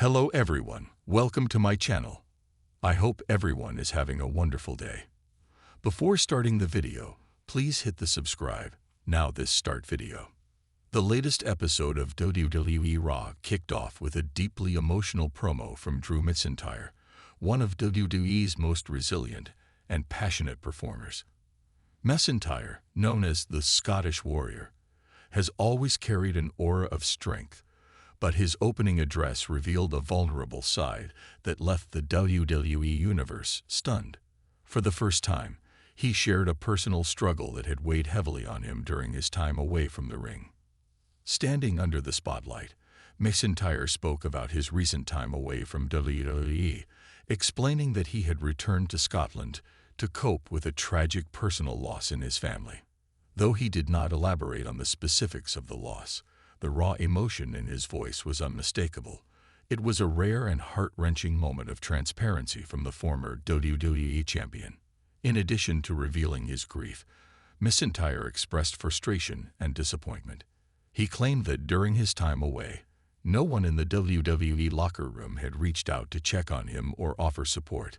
Hello everyone, welcome to my channel. I hope everyone is having a wonderful day. Before starting the video, please hit the subscribe. Now this start video. The latest episode of WWE Raw kicked off with a deeply emotional promo from Drew McIntyre, one of WWE's most resilient and passionate performers. McIntyre, known as the Scottish Warrior, has always carried an aura of strength, but his opening address revealed a vulnerable side that left the WWE Universe stunned. For the first time, he shared a personal struggle that had weighed heavily on him during his time away from the ring. Standing under the spotlight, McIntyre spoke about his recent time away from WWE, explaining that he had returned to Scotland to cope with a tragic personal loss in his family. Though he did not elaborate on the specifics of the loss, the raw emotion in his voice was unmistakable. It was a rare and heart-wrenching moment of transparency from the former WWE champion. In addition to revealing his grief, McIntyre expressed frustration and disappointment. He claimed that during his time away, no one in the WWE locker room had reached out to check on him or offer support.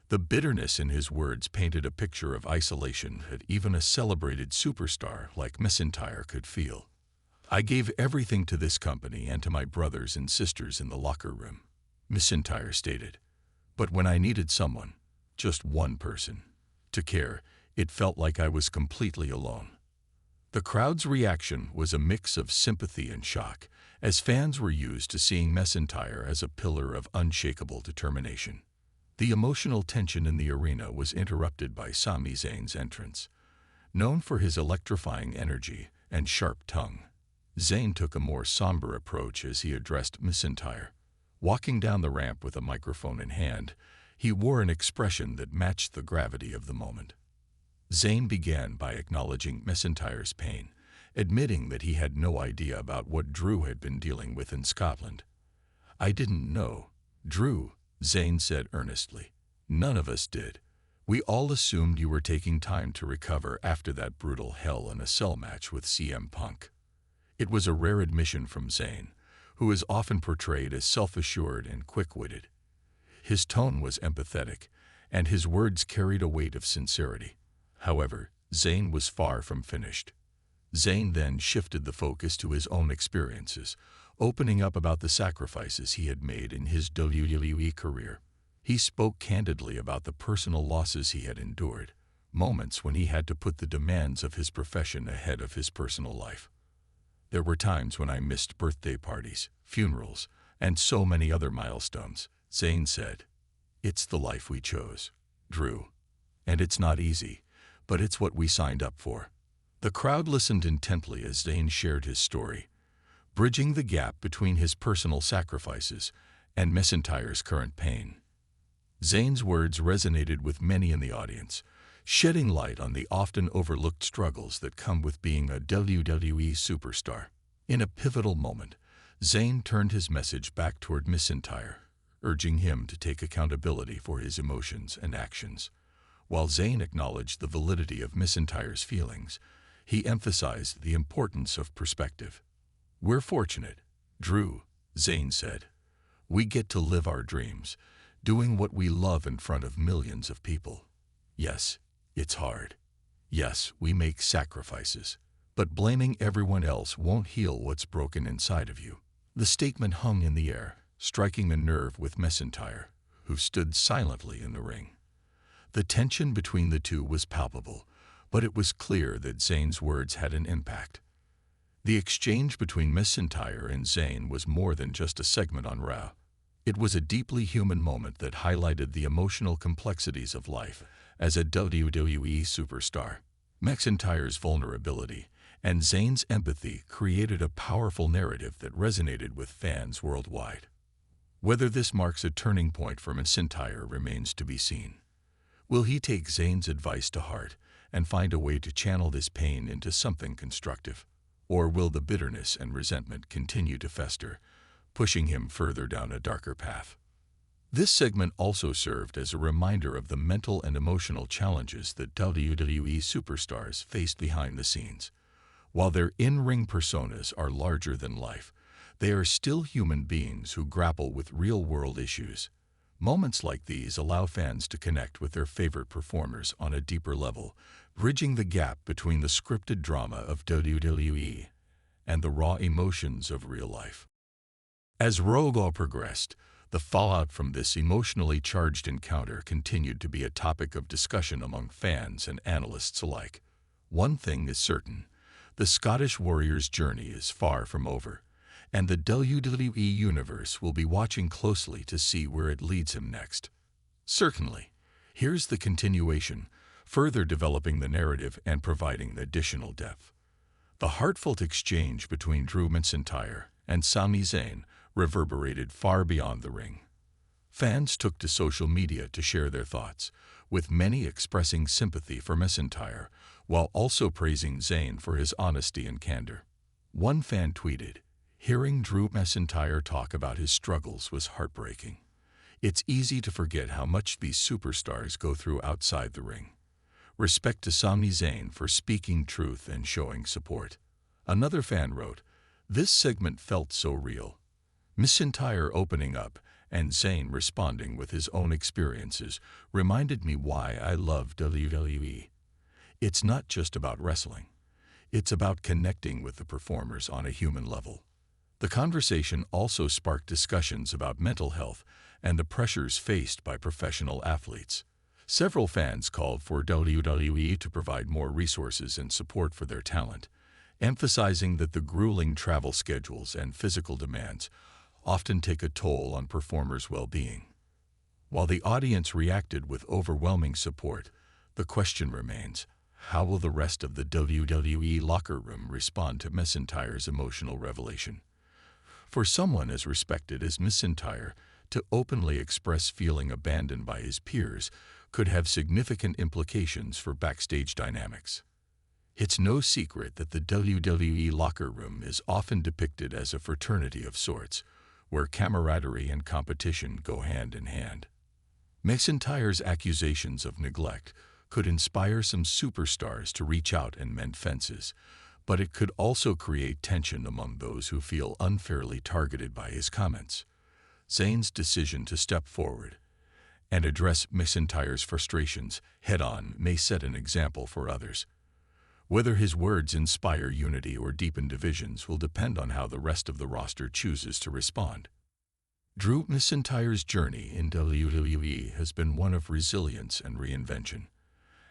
The bitterness in his words painted a picture of isolation that even a celebrated superstar like McIntyre could feel. "I gave everything to this company and to my brothers and sisters in the locker room," McIntyre stated. "But when I needed someone, just one person, to care, it felt like I was completely alone." The crowd's reaction was a mix of sympathy and shock, as fans were used to seeing McIntyre as a pillar of unshakable determination. The emotional tension in the arena was interrupted by Sami Zayn's entrance. Known for his electrifying energy and sharp tongue, Zayn took a more somber approach as he addressed McIntyre. Walking down the ramp with a microphone in hand, he wore an expression that matched the gravity of the moment. Zayn began by acknowledging McIntyre's pain, admitting that he had no idea about what Drew had been dealing with in Scotland. "I didn't know, Drew," Zayn said earnestly. "None of us did. We all assumed you were taking time to recover after that brutal Hell in a Cell match with CM Punk." It was a rare admission from Zayn, who is often portrayed as self-assured and quick-witted. His tone was empathetic, and his words carried a weight of sincerity. However, Zayn was far from finished. Zayn then shifted the focus to his own experiences, opening up about the sacrifices he had made in his WWE career. He spoke candidly about the personal losses he had endured, moments when he had to put the demands of his profession ahead of his personal life. "There were times when I missed birthday parties, funerals, and so many other milestones," Zayn said. "It's the life we chose, Drew. And it's not easy, but it's what we signed up for." The crowd listened intently as Zayn shared his story, bridging the gap between his personal sacrifices and McIntyre's current pain. Zayn's words resonated with many in the audience, shedding light on the often overlooked struggles that come with being a WWE superstar. In a pivotal moment, Zayn turned his message back toward McIntyre, urging him to take accountability for his emotions and actions. While Zayn acknowledged the validity of McIntyre's feelings, he emphasized the importance of perspective. "We're fortunate, Drew," Zayn said. "We get to live our dreams, doing what we love in front of millions of people. Yes, it's hard. Yes, we make sacrifices. But blaming everyone else won't heal what's broken inside of you." The statement hung in the air, striking a nerve with McIntyre, who stood silently in the ring. The tension between the two was palpable, but it was clear that Zayn's words had an impact. The exchange between McIntyre and Zayn was more than just a segment on Raw. It was a deeply human moment that highlighted the emotional complexities of life as a WWE superstar. McIntyre's vulnerability and Zayn's empathy created a powerful narrative that resonated with fans worldwide. Whether this marks a turning point for McIntyre remains to be seen. Will he take Zayn's advice to heart and find a way to channel this pain into something constructive? Or will the bitterness and resentment continue to fester, pushing him further down a darker path? This segment also served as a reminder of the mental and emotional challenges that WWE superstars faced behind the scenes. While their in-ring personas are larger than life, They are still human beings who grapple with real-world issues. Moments like these allow fans to connect with their favorite performers on a deeper level, bridging the gap between the scripted drama of WWE and the raw emotions of real life. As Raw progressed, the fallout from this emotionally charged encounter continued to be a topic of discussion among fans and analysts alike. One thing is certain: the Scottish Warrior's journey is far from over, and the WWE Universe will be watching closely to see where it leads him next. Certainly, here's the continuation, further developing the narrative and providing additional depth. The heartfelt exchange between Drew McIntyre and Sami Zayn reverberated far beyond the ring. Fans took to social media to share their thoughts, with many expressing sympathy for McIntyre, while also praising Zayn for his honesty and candor. One fan tweeted, "Hearing Drew McIntyre talk about his struggles was heartbreaking. It's easy to forget how much these superstars go through outside the ring. Respect to Sami Zayn for speaking truth and showing support." Another fan wrote, "This segment felt so real. McIntyre opening up and Zayn responding with his own experiences reminded me why I love WWE. It's not just about wrestling. It's about connecting with the performers on a human level." The conversation also sparked discussions about mental health and the pressures faced by professional athletes. Several fans called for WWE to provide more resources and support for their talent, emphasizing that the grueling travel schedules and physical demands often take a toll on performers' well-being. While the audience reacted with overwhelming support, the question remains: how will the rest of the WWE locker room respond to McIntyre's emotional revelation? For someone as respected as McIntyre, to openly express feeling abandoned by his peers could have significant implications for backstage dynamics. It's no secret that the WWE locker room is often depicted as a fraternity of sorts, where camaraderie and competition go hand in hand. McIntyre's accusations of neglect could inspire some superstars to reach out and mend fences, but it could also create tension among those who feel unfairly targeted by his comments. Zayn's decision to step forward and address McIntyre's frustrations head-on may set an example for others. Whether his words inspire unity or deepen divisions will depend on how the rest of the roster chooses to respond. Drew McIntyre's journey in WWE has been one of resilience and reinvention.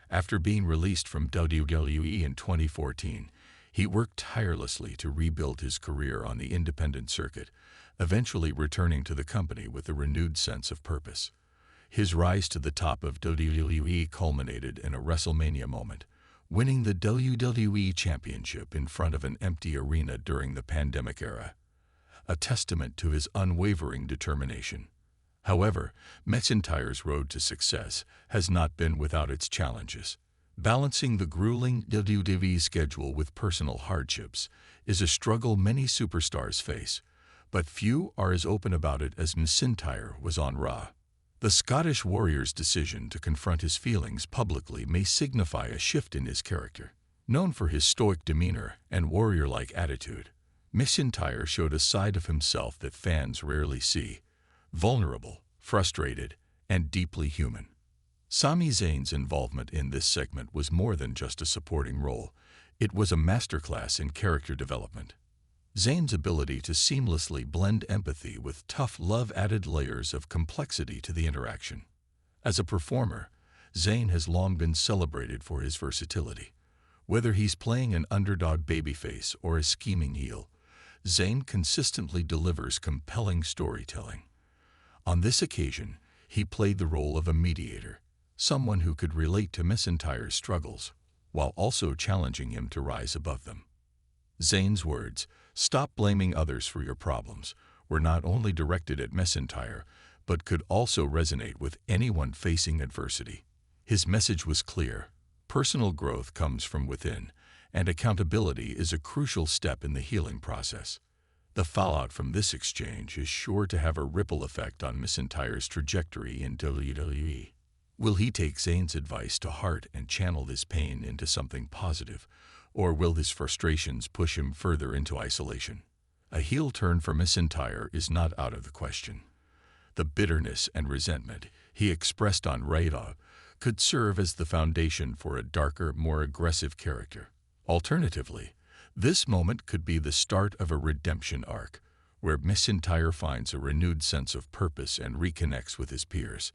After being released from WWE in 2014, he worked tirelessly to rebuild his career on the independent circuit, eventually returning to the company with a renewed sense of purpose. His rise to the top of WWE culminated in a WrestleMania moment, winning the WWE Championship in front of an empty arena during the pandemic era, a testament to his unwavering determination. However, McIntyre's road to success has not been without its challenges. Balancing the grueling WWE schedule with personal hardships is a struggle many superstars face, but few are as open about it as McIntyre was on Raw. The Scottish Warrior's decision to confront his feelings publicly may signify a shift in his character. Known for his stoic demeanor and warrior-like attitude, McIntyre showed a side of himself that fans rarely see: vulnerable, frustrated, and deeply human. Sami Zayn's involvement in this segment was more than just a supporting role. It was a masterclass in character development. Zayn's ability to seamlessly blend empathy with tough love added layers of complexity to the interaction. As a performer, Zayn has long been celebrated for his versatility. Whether he's playing an underdog babyface or a scheming heel, Zayn consistently delivers compelling storytelling. On this occasion, he played the role of a mediator, someone who could relate to McIntyre's struggles, while also challenging him to rise above them. Zayn's words, "Stop blaming others for your problems," were not only directed at McIntyre, but could also resonate with anyone facing adversity. His message was clear: personal growth comes from within, and accountability is a crucial step in the healing process. The fallout from this exchange is sure to have a ripple effect on McIntyre's trajectory in WWE. Will he take Zayn's advice to heart and channel this pain into something positive, or will his frustrations push him further into isolation? a heel turn for McIntyre is not out of the question. The bitterness and resentment he expressed on Raw could serve as the foundation for a darker, more aggressive character. Alternatively, this moment could be the start of a redemption arc, where McIntyre finds a renewed sense of purpose and reconnects with his peers.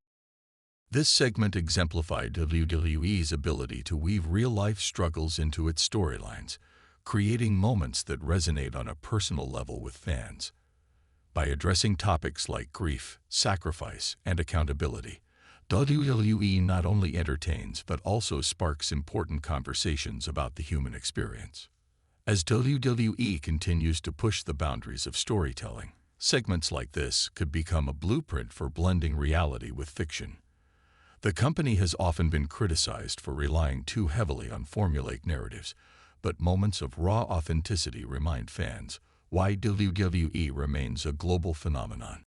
This segment exemplified WWE's ability to weave real-life struggles into its storylines, creating moments that resonate on a personal level with fans. By addressing topics like grief, sacrifice, and accountability, WWE not only entertains but also sparks important conversations about the human experience. As WWE continues to push the boundaries of storytelling, segments like this could become a blueprint for blending reality with fiction. The company has often been criticized for relying too heavily on formulaic narratives, but moments of raw authenticity remind fans why WWE remains a global phenomenon.